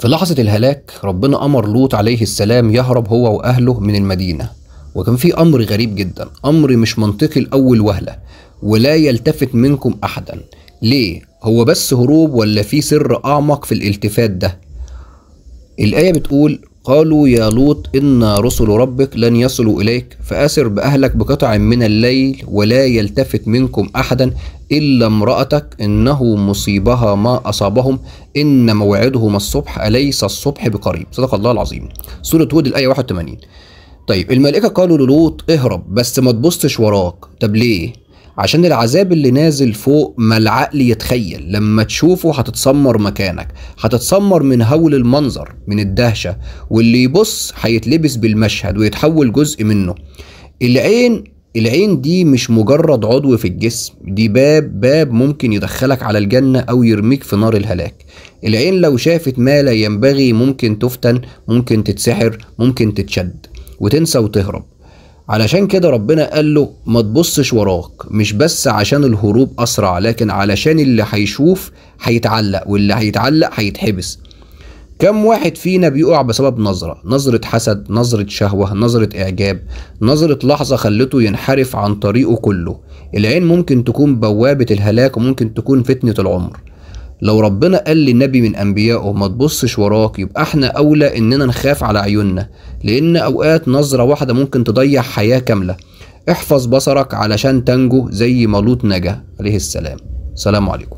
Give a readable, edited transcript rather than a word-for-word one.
في لحظة الهلاك ربنا أمر لوط عليه السلام يهرب هو وأهله من المدينة. وكان في أمر غريب جدا، أمر مش منطقي الأول وهلة، ولا يلتفت منكم أحدا. ليه؟ هو بس هروب ولا في سر أعمق في الالتفات ده؟ الآية بتقول: قالوا يا لوط إن رسل ربك لن يصلوا إليك فأسر بأهلك بقطع من الليل ولا يلتفت منكم أحدا إلا امرأتك إنه مصيبها ما أصابهم إن موعدهم الصبح أليس الصبح بقريب. صدق الله العظيم. سورة هود الآية 81. طيب الملائكة قالوا للوط اهرب بس ما تبصش وراك. طب ليه؟ عشان العذاب اللي نازل فوق ما العقل يتخيل، لما تشوفه هتتسمر مكانك، هتتسمر من هول المنظر، من الدهشة، واللي يبص هيتلبس بالمشهد ويتحول جزء منه. العين دي مش مجرد عضو في الجسم، دي باب ممكن يدخلك على الجنة أو يرميك في نار الهلاك. العين لو شافت ما لا ينبغي ممكن تفتن، ممكن تتسحر، ممكن تتشد وتنسى وتهرب. علشان كده ربنا قال له ما تبصش وراك، مش بس عشان الهروب أسرع، لكن علشان اللي هيشوف هيتعلق، واللي هيتعلق هيتحبس. كم واحد فينا بيقع بسبب نظرة حسد، نظرة شهوة، نظرة إعجاب، نظرة لحظة خلته ينحرف عن طريقه كله. العين ممكن تكون بوابة الهلاك وممكن تكون فتنة العمر. لو ربنا قال للنبي من أنبيائه ما تبصش وراك، يبقى احنا أولى إننا نخاف على عيوننا، لأن أوقات نظرة واحدة ممكن تضيع حياة كاملة. احفظ بصرك علشان تنجو زي ما لوط نجا عليه السلام. سلام عليكم.